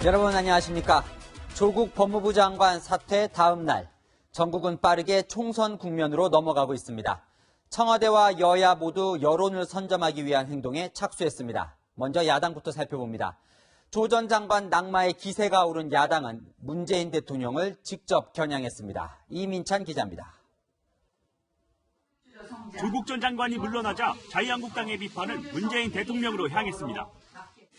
여러분 안녕하십니까. 조국 법무부 장관 사퇴 다음 날 전국은 빠르게 총선 국면으로 넘어가고 있습니다. 청와대와 여야 모두 여론을 선점하기 위한 행동에 착수했습니다. 먼저 야당부터 살펴봅니다. 조 전 장관 낙마의 기세가 오른 야당은 문재인 대통령을 직접 겨냥했습니다. 이민찬 기자입니다. 조국 전 장관이 물러나자 자유한국당의 비판은 문재인 대통령으로 향했습니다.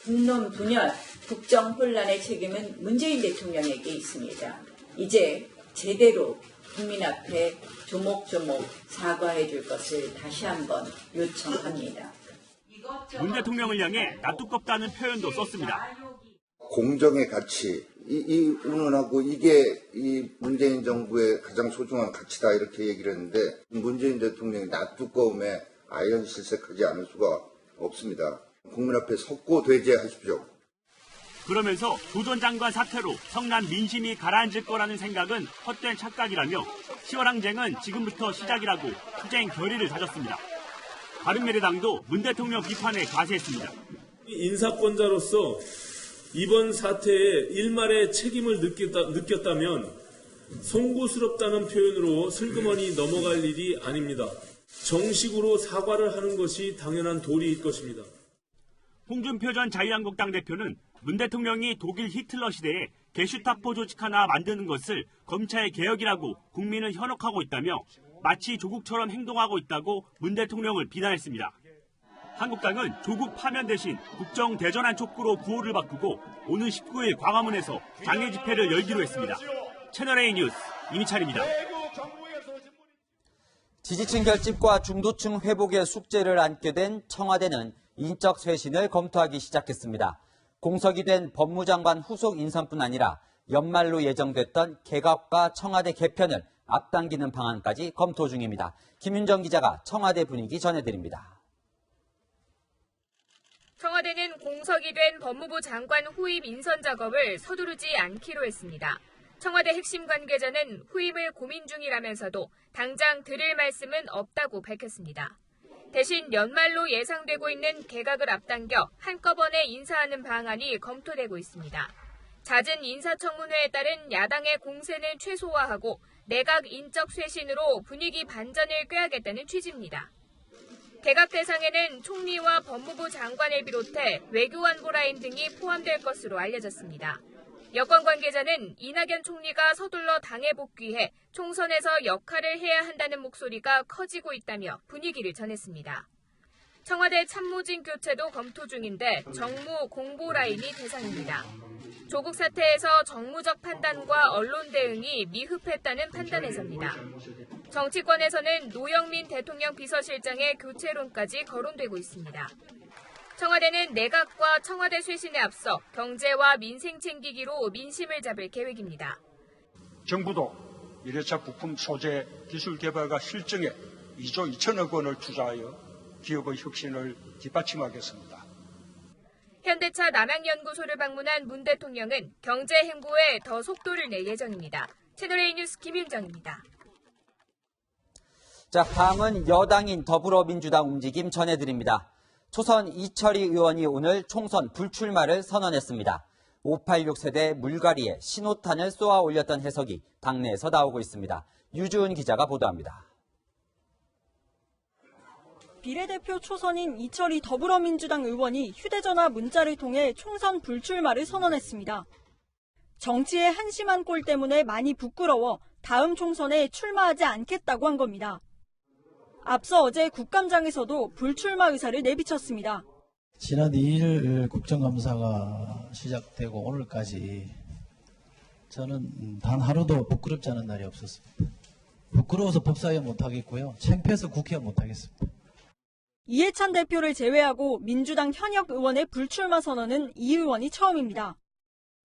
국론 분열, 국정 혼란의 책임은 문재인 대통령에게 있습니다. 이제 제대로 국민 앞에 조목조목 사과해 줄 것을 다시 한번 요청합니다. 문 대통령을 향해 낯두껍다는 표현도 썼습니다. 공정의 가치, 이 운운하고 이게 이 문재인 정부의 가장 소중한 가치다 이렇게 얘기를 했는데 문재인 대통령이 낯두꺼움에 아연실색하지 않을 수가 없습니다. 국민 앞에 석고대죄하십시오. 그러면서 조 전 장관 사퇴로 성난 민심이 가라앉을 거라는 생각은 헛된 착각이라며 10월 항쟁은 지금부터 시작이라고 투쟁 결의를 다졌습니다. 바른미래당도 문 대통령 비판에 가세했습니다. 인사권자로서 이번 사태에 일말의 책임을 느꼈다면 송구스럽다는 표현으로 슬그머니 넘어갈 일이 아닙니다. 정식으로 사과를 하는 것이 당연한 도리일 것입니다. 홍준표 전 자유한국당 대표는 문 대통령이 독일 히틀러 시대에 게슈타포 조직 하나 만드는 것을 검찰 개혁이라고 국민을 현혹하고 있다며 마치 조국처럼 행동하고 있다고 문 대통령을 비난했습니다. 한국당은 조국 파면 대신 국정 대전환 촉구로 구호를 바꾸고 오는 19일 광화문에서 장애 집회를 열기로 했습니다. 채널A 뉴스 이민찬입니다. 지지층 결집과 중도층 회복의 숙제를 안게 된 청와대는 인적 쇄신을 검토하기 시작했습니다. 공석이 된 법무장관 후속 인선뿐 아니라 연말로 예정됐던 개각과 청와대 개편을 앞당기는 방안까지 검토 중입니다. 김윤정 기자가 청와대 분위기 전해드립니다. 청와대는 공석이 된 법무부 장관 후임 인선 작업을 서두르지 않기로 했습니다. 청와대 핵심 관계자는 후임을 고민 중이라면서도 당장 드릴 말씀은 없다고 밝혔습니다. 대신 연말로 예상되고 있는 개각을 앞당겨 한꺼번에 인사하는 방안이 검토되고 있습니다. 잦은 인사청문회에 따른 야당의 공세는 최소화하고 내각 인적 쇄신으로 분위기 반전을 꾀하겠다는 취지입니다. 개각 대상에는 총리와 법무부 장관을 비롯해 외교안보 라인 등이 포함될 것으로 알려졌습니다. 여권 관계자는 이낙연 총리가 서둘러 당에 복귀해 총선에서 역할을 해야 한다는 목소리가 커지고 있다며 분위기를 전했습니다. 청와대 참모진 교체도 검토 중인데 정무 공보 라인이 대상입니다. 조국 사태에서 정무적 판단과 언론 대응이 미흡했다는 판단에서입니다. 정치권에서는 노영민 대통령 비서실장의 교체론까지 거론되고 있습니다. 청와대는 내각과 청와대 쇄신에 앞서 경제와 민생 챙기기로 민심을 잡을 계획입니다. 정부도 1회차 부품 소재 기술 개발과 실증에 2조 2천억 원을 투자하여 기업의 혁신을 뒷받침하겠습니다. 현대차 남양연구소를 방문한 문 대통령은 경제 행보에 더 속도를 낼 예정입니다. 채널A 뉴스 김윤정입니다. 자, 다음은 여당인 더불어민주당 움직임 전해드립니다. 초선 이철희 의원이 오늘 총선 불출마를 선언했습니다. 586 세대 물갈이에 신호탄을 쏘아 올렸던 해석이 당내에서 나오고 있습니다. 유주은 기자가 보도합니다. 비례대표 초선인 이철희 더불어민주당 의원이 휴대전화 문자를 통해 총선 불출마를 선언했습니다. 정치의 한심한 꼴 때문에 많이 부끄러워 다음 총선에 출마하지 않겠다고 한 겁니다. 앞서 어제 국감장에서도 불출마 의사를 내비쳤습니다. 지난 2일 국정감사가 시작되고 오늘까지 저는 단 하루도 부끄럽지 않은 날이 없었습니다. 부끄러워서 법사위원 못하겠고요. 창피해서 국회의원 못하겠습니다. 이해찬 대표를 제외하고 민주당 현역 의원의 불출마 선언은 이 의원이 처음입니다.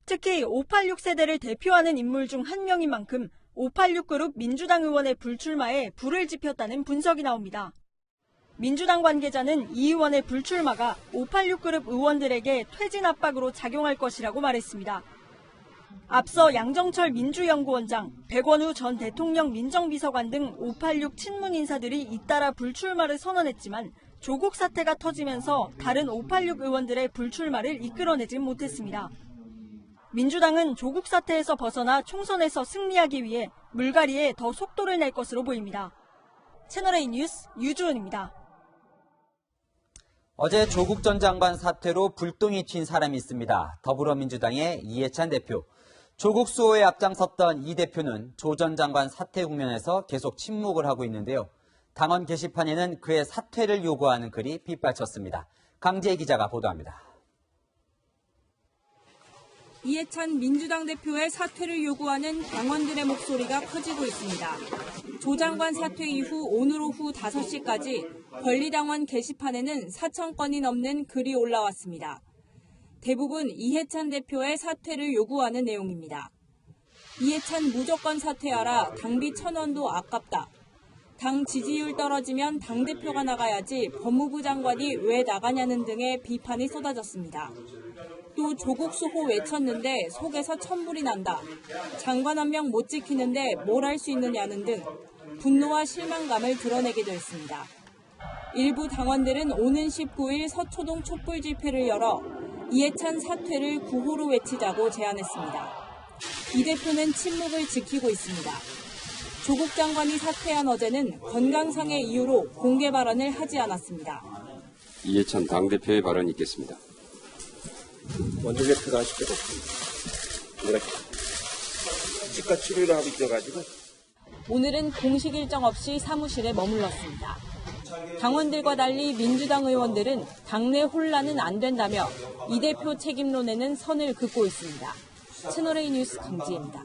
특히 586 세대를 대표하는 인물 중 한 명인 만큼 586 그룹 민주당 의원의 불출마에 불을 지폈다는 분석이 나옵니다. 민주당 관계자는 이 의원의 불출마가 586 그룹 의원들에게 퇴진 압박으로 작용할 것이라고 말했습니다. 앞서 양정철 민주연구원장, 백원우 전 대통령 민정비서관 등 586 친문 인사들이 잇따라 불출마를 선언했지만 조국 사태가 터지면서 다른 586 의원들의 불출마를 이끌어내지 못했습니다. 민주당은 조국 사태에서 벗어나 총선에서 승리하기 위해 물갈이에 더 속도를 낼 것으로 보입니다. 채널A 뉴스 유주은입니다. 어제 조국 전 장관 사퇴로 불똥이 튄 사람이 있습니다. 더불어민주당의 이해찬 대표. 조국 수호에 앞장섰던 이 대표는 조 전 장관 사퇴 국면에서 계속 침묵을 하고 있는데요. 당원 게시판에는 그의 사퇴를 요구하는 글이 빗발쳤습니다. 강지혜 기자가 보도합니다. 이해찬 민주당 대표의 사퇴를 요구하는 당원들의 목소리가 커지고 있습니다. 조 장관 사퇴 이후 오늘 오후 5시까지 권리당원 게시판에는 4,000건이 넘는 글이 올라왔습니다. 대부분 이해찬 대표의 사퇴를 요구하는 내용입니다. 이해찬 무조건 사퇴하라, 당비 1,000원도 아깝다. 당 지지율 떨어지면 당대표가 나가야지 법무부 장관이 왜 나가냐는 등의 비판이 쏟아졌습니다. 또 조국 수호 외쳤는데 속에서 천불이 난다. 장관 한 명 못 지키는데 뭘 할 수 있느냐는 등 분노와 실망감을 드러내기도 했습니다. 일부 당원들은 오는 19일 서초동 촛불 집회를 열어 이해찬 사퇴를 구호로 외치자고 제안했습니다. 이 대표는 침묵을 지키고 있습니다. 조국 장관이 사퇴한 어제는 건강상의 이유로 공개 발언을 하지 않았습니다. 이해찬 당대표의 발언이 있겠습니다. 원조 대표가 하시죠. 내가 치과 치료를 하고 있어가지고. 오늘은 공식 일정 없이 사무실에 머물렀습니다. 당원들과 달리 민주당 의원들은 당내 혼란은 안 된다며 이 대표 책임론에는 선을 긋고 있습니다. 채널A 뉴스 강지혜입니다.